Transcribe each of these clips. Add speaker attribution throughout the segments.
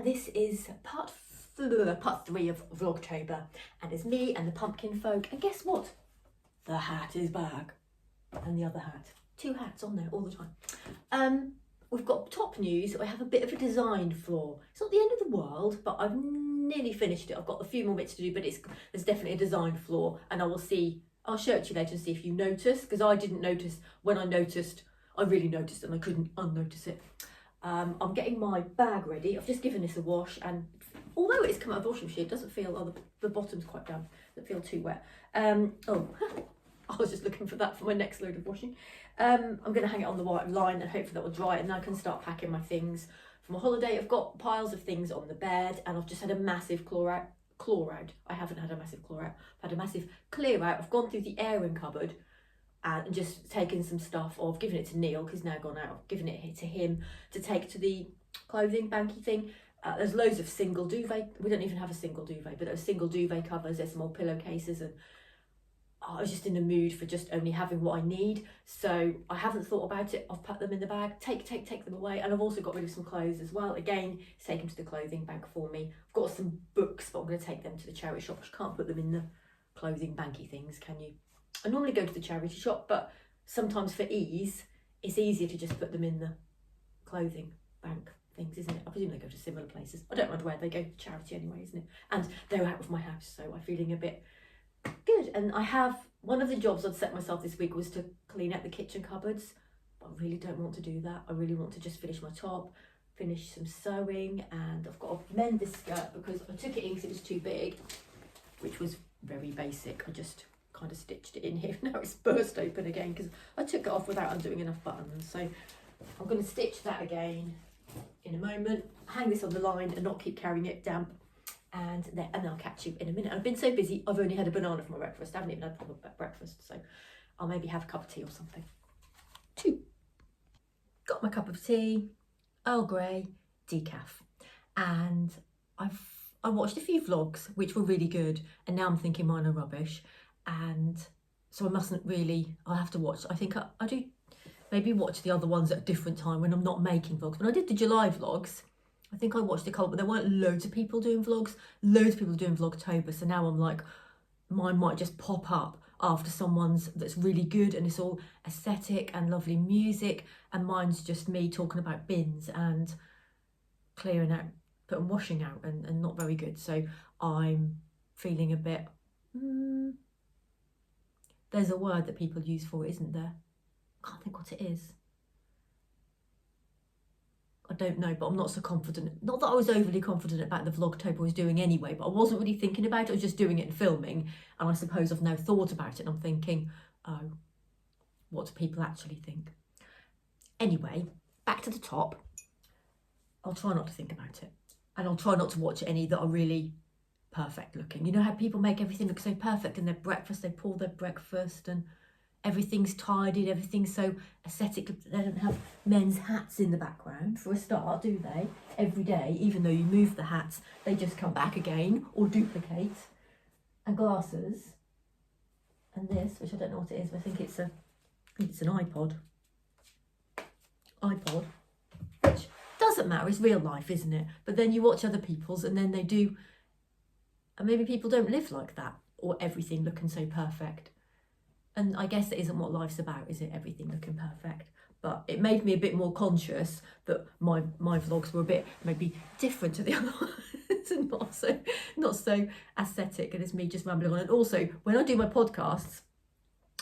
Speaker 1: and this is part 3 of Vlogtober, and it's me and the pumpkin folk, and guess what? The hat is back, and the other hat. 2 hats on there all the time. We've got top news. I have a bit of a design flaw. It's not the end of the world, but I've nearly finished it. I've got a few more bits to do, but there's definitely a design flaw, and I'll show it to you later and see if you notice, because I didn't notice. When I noticed, I really noticed, and I couldn't unnotice it. I'm getting my bag ready. I've just given this a wash, and although it's come out of the washing machine, it doesn't feel, the bottom's quite damp, doesn't feel too wet. I was just looking for that for my next load of washing. I'm going to hang it on the white line, and hopefully that will dry, and then I can start packing my things for my holiday. I've got piles of things on the bed, and I've just had a massive clear out. I haven't had a massive clear out. I've had a massive clear out. I've gone through the airing cupboard and just taken some stuff off, given it to Neil, who's now gone out. I've given it to him to take to the clothing banky thing. There's loads of single duvet. We don't even have a single duvet, but there's single duvet covers. There's some old pillowcases, and I was just in the mood for just only having what I need. So I haven't thought about it. I've put them in the bag, take them away. And I've also got rid of some clothes as well. Again, it's taken to the clothing bank for me. I've got some books, but I'm going to take them to the charity shop. You can't put them in the clothing banky things, can you? I normally go to the charity shop, but sometimes for ease, it's easier to just put them in the clothing bank things, isn't it? I presume they go to similar places. I don't mind where they go, to charity anyway, isn't it? And they're out of my house, so I'm feeling a bit good. And one of the jobs I'd set myself this week was to clean out the kitchen cupboards, but I really don't want to do that. I really want to just finish my top, finish some sewing, and I've got to mend this skirt because I took it in because it was too big, which was very basic. I just kind of stitched it in here. Now it's burst open again because I took it off without undoing enough buttons. So I'm going to stitch that again in a moment, hang this on the line and not keep carrying it damp, and I'll catch you in a minute. I've been so busy, I've only had a banana for my breakfast. I haven't even had proper breakfast, so I'll maybe have a cup of tea or something. 2. Got my cup of tea, Earl Grey, decaf, and I watched a few vlogs which were really good, and now I'm thinking mine are rubbish, and so I'll have to watch. I think I do maybe watch the other ones at a different time when I'm not making vlogs. When I did the July vlogs, I think I watched a couple, but there weren't loads of people doing vlogs. Loads of people doing Vlogtober, so now I'm like, mine might just pop up after someone's that's really good and it's all aesthetic and lovely music, and mine's just me talking about bins and clearing out, putting washing out, and not very good. So I'm feeling a bit, there's a word that people use for it, isn't there? I can't think what it is. I don't know, but I'm not so confident. Not that I was overly confident about the Vlogtober I was doing anyway, but I wasn't really thinking about it. I was just doing it and filming, and I suppose I've now thought about it and I'm thinking, oh, what do people actually think? Anyway, back to the top. I'll try not to think about it, and I'll try not to watch any that are really perfect looking. You know how people make everything look so perfect in their breakfast, they pour their breakfast and everything's tidied, everything's so aesthetic. They don't have men's hats in the background for a start, do they? Every day, even though you move the hats, they just come back again or duplicate. And glasses. And this, which I don't know what it is, but I think it's an iPod. Which doesn't matter, it's real life, isn't it? But then you watch other people's and then they do, and maybe people don't live like that, or everything looking so perfect. And I guess that isn't what life's about, is it? Everything looking perfect. But it made me a bit more conscious that my vlogs were a bit maybe different to the other ones and not so aesthetic, and it's me just rambling on. And also, when I do my podcasts,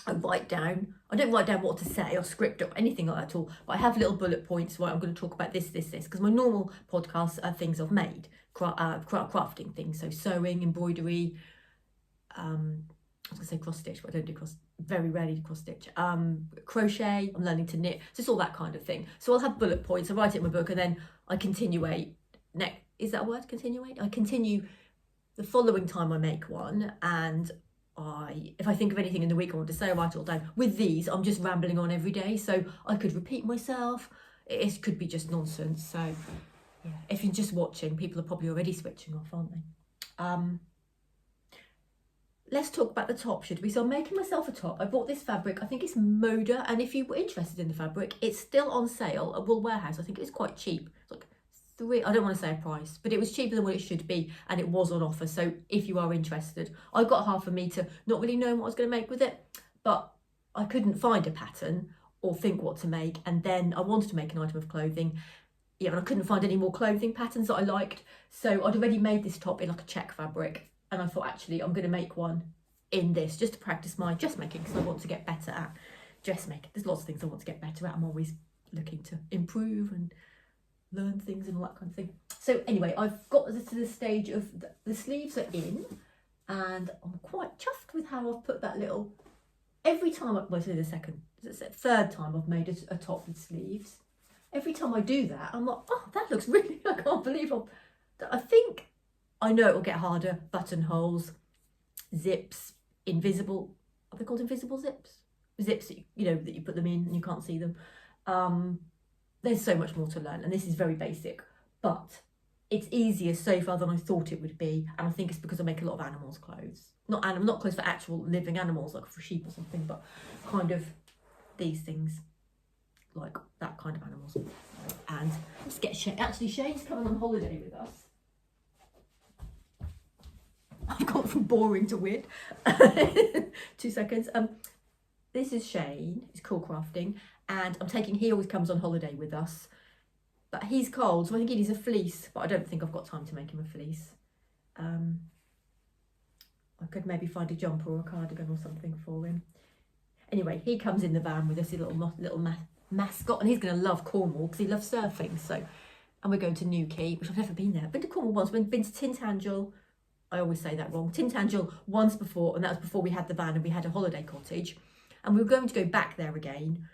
Speaker 1: I don't write down what to say or script or anything like that at all, but I have little bullet points where I'm going to talk about this, because my normal podcasts are things I've made, crafting things, so sewing, embroidery, I was going to say cross stitch, but I don't do very rarely cross stitch, crochet, I'm learning to knit, so it's all that kind of thing. So I'll have bullet points, I write it in my book, and then I continuate. Is that a word, continuate? I continue the following time I make one, and if I think of anything in the week I want to say, I write it all down. With these, I'm just rambling on every day, so I could repeat myself. It could be just nonsense. So yeah, if you're just watching, people are probably already switching off, aren't they? Let's talk about the top, should we? So I'm making myself a top. I bought this fabric, I think it's Moda, and if you were interested in the fabric, it's still on sale at Wool Warehouse. I think it was quite cheap. It's like I don't want to say a price, but it was cheaper than what it should be, and it was on offer. So if you are interested, I got half a metre, not really knowing what I was going to make with it, but I couldn't find a pattern or think what to make. And then I wanted to make an item of clothing. Yeah, and I couldn't find any more clothing patterns that I liked. So I'd already made this top in like a check fabric. And I thought, actually, I'm going to make one in this just to practice my dressmaking, because I want to get better at dressmaking. There's lots of things I want to get better at. I'm always looking to improve and learn things and all that kind of thing. So anyway, I've got to the stage of the sleeves are in, and I'm quite chuffed with how I've put that little, every time, well, it's the third time I've made a top with sleeves. Every time I do that, I'm like, oh, that looks really, I can't believe I think I know it will get harder. Buttonholes, zips, invisible, are they called invisible zips? Zips, you know, that you put them in and you can't see them. There's so much more to learn, and this is very basic, but it's easier so far than I thought it would be. And I think it's because I make a lot of animals clothes. Not clothes for actual living animals, like for sheep or something, but kind of these things, like that kind of animals. And let's get Shane. Actually, Shane's coming on holiday with us. I've gone from boring to weird. 2 seconds. This is Shane. He's cool crafting, and he always comes on holiday with us. But he's cold, so I think he needs a fleece. But I don't think I've got time to make him a fleece. I could maybe find a jumper or a cardigan or something for him. Anyway, he comes in the van with us, a little mascot, and he's going to love Cornwall because he loves surfing. So, and we're going to Newquay, which I've never been there. I've been to Cornwall once. We've been to Tintagel. I always say that wrong. Tintagel once before, and that was before we had the van and we had a holiday cottage, and we were going to go back there again,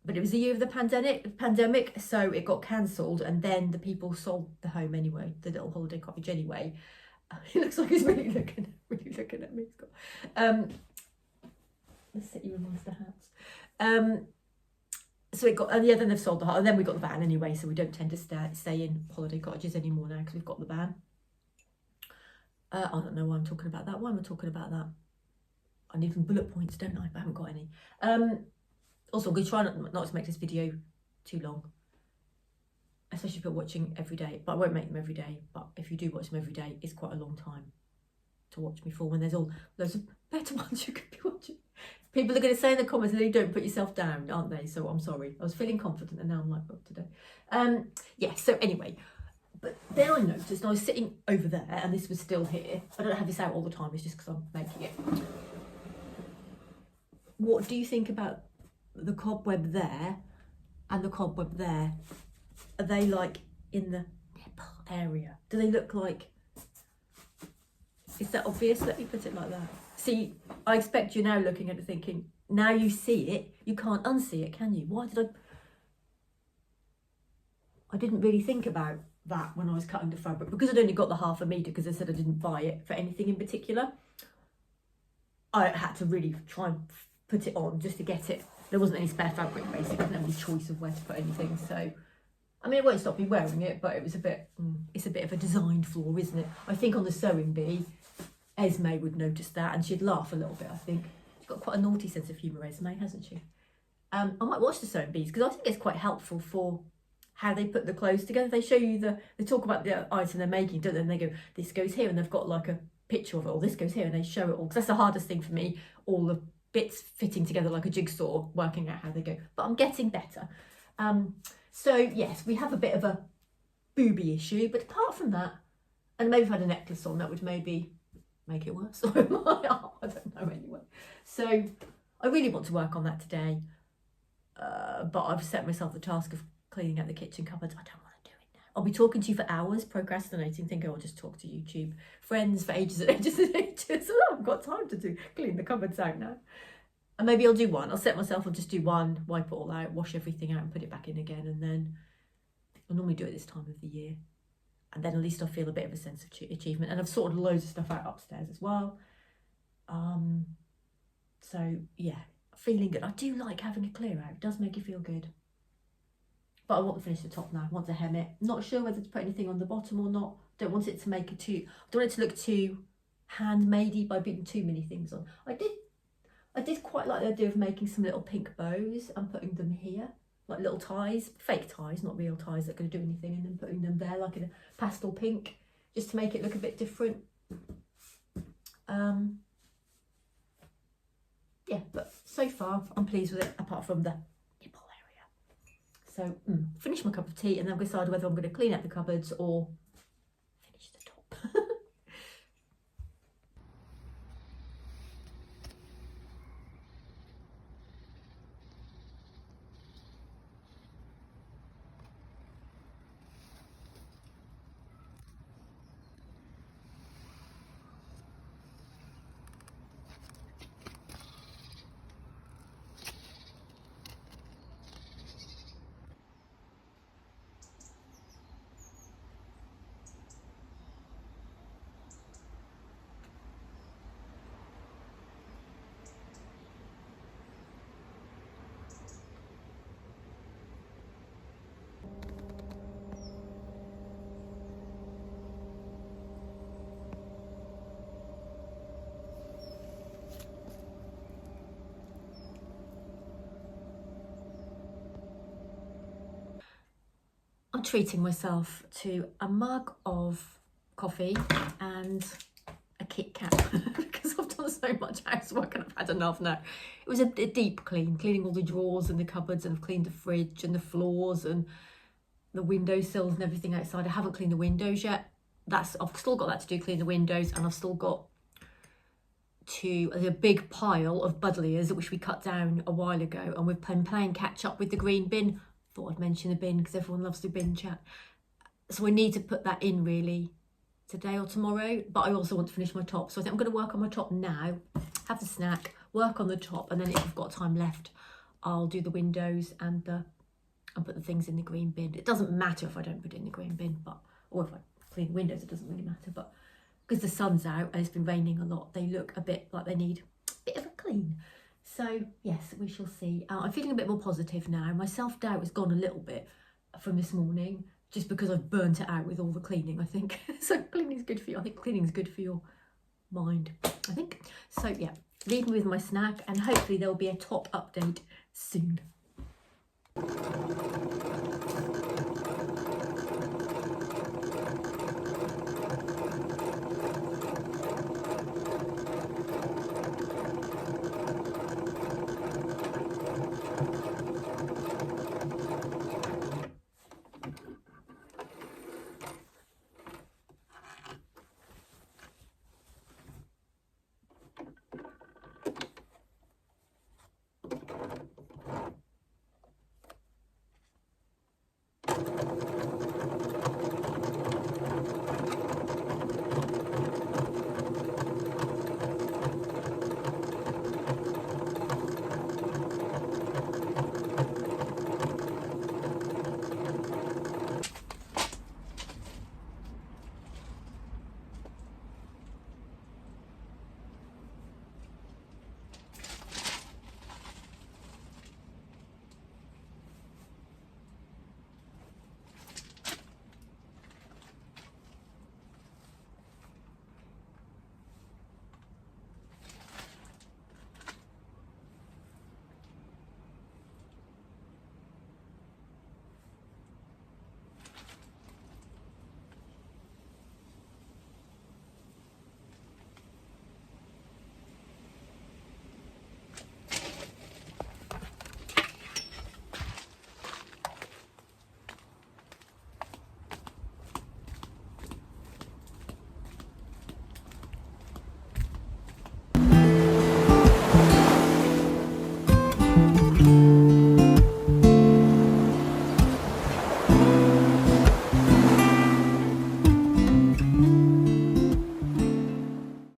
Speaker 1: but it was the year of the pandemic, so it got cancelled, and then the people sold the home anyway, the little holiday cottage anyway. He looks like he's really looking at me. Let's sit you amongst the hats. So it got, and yeah, then they've sold the house, and then we got the van anyway, so we don't tend to stay in holiday cottages anymore now because we've got the van. I don't know why I'm talking about that. Why am I talking about that? I need some bullet points, don't I? But I haven't got any. Also, I'm going to try not to make this video too long, especially if you're watching every day. But I won't make them every day. But if you do watch them every day, it's quite a long time to watch me for, when there's all loads of better ones you could be watching. People are going to say in the comments, Lily, don't put yourself down, aren't they? So I'm sorry. I was feeling confident, and now I'm like, oh, today. Yeah, so anyway. But then I noticed, I was sitting over there, and this was still here. I don't have this out all the time, it's just because I'm making it. What do you think about the cobweb there and the cobweb there? Are they like in the nipple area? Do they look like... Is that obvious? Let me put it like that. See, I expect you're now looking at it thinking, now you see it, you can't unsee it, can you? Why did I didn't really think about that when I was cutting the fabric, because I'd only got the half a metre, because I said I didn't buy it for anything in particular. I had to really try and put it on just to get it. There wasn't any spare fabric, basically. I didn't have any choice of where to put anything. So, I mean, it won't stop me wearing it, but it was a bit, it's a bit of a design flaw, isn't it? I think on the sewing bee, Esme would notice that, and she'd laugh a little bit, I think. She's got quite a naughty sense of humour, Esme, hasn't she? I might watch the sewing bees, because I think it's quite helpful for how they put the clothes together. They show you they talk about the item they're making, don't they? And they go, this goes here, and they've got like a picture of it, or this goes here, and they show it all, because that's the hardest thing for me, all the bits fitting together like a jigsaw, working out how they go. But I'm getting better. So yes, we have a bit of a booby issue, but apart from that, and maybe if I had a necklace on, that would maybe make it worse. I don't know anyway. So I really want to work on that today, but I've set myself the task of cleaning out the kitchen cupboards. I don't want to do it now. I'll be talking to you for hours, procrastinating, thinking I'll just talk to YouTube friends for ages and ages and ages. I haven't got time to clean the cupboards out now. And maybe I'll do one. I'll set myself, I'll just do one, wipe it all out, wash everything out and put it back in again. And then I normally do it this time of the year. And then at least I feel a bit of a sense of achievement. And I've sorted loads of stuff out upstairs as well. So yeah, feeling good. I do like having a clear out. It does make you feel good. But I want to finish the top now. I want to hem it. Not sure whether to put anything on the bottom or not. Don't want it to make it too... I don't want it to look too handmade-y by putting too many things on. I did quite like the idea of making some little pink bows and putting them here. like little ties, fake ties, not real ties that are going to do anything, and then putting them there like in a pastel pink, just to make it look a bit different. Yeah, but so far I'm pleased with it, apart from the nipple area. So finish my cup of tea, and then I'll decide whether I'm going to clean out the cupboards or finish the top. I'm treating myself to a mug of coffee and a Kit Kat because I've done so much housework and I've had enough now. It was a deep clean, cleaning all the drawers and the cupboards, and I've cleaned the fridge and the floors and the windowsills and everything outside. I haven't cleaned the windows yet. I've still got that to do, clean the windows, and I've still got a big pile of buddleias which we cut down a while ago, and we've been playing catch up with the green bin. Thought I'd mention the bin because everyone loves the bin chat. So I need to put that in really today or tomorrow, but I also want to finish my top. So I think I'm going to work on my top now, have the snack, work on the top, and then if I've got time left, I'll do the windows and put the things in the green bin. It doesn't matter if I don't put it in the green bin, or if I clean the windows, it doesn't really matter. But because the sun's out and it's been raining a lot, they look a bit like they need a bit of a clean. So yes, we shall see. I'm feeling a bit more positive now. My self-doubt has gone a little bit from this morning, just because I've burnt it out with all the cleaning, I think. So cleaning's good for you. I think cleaning's good for your mind, I think. So yeah, leave me with my snack, and hopefully there'll be a top update soon.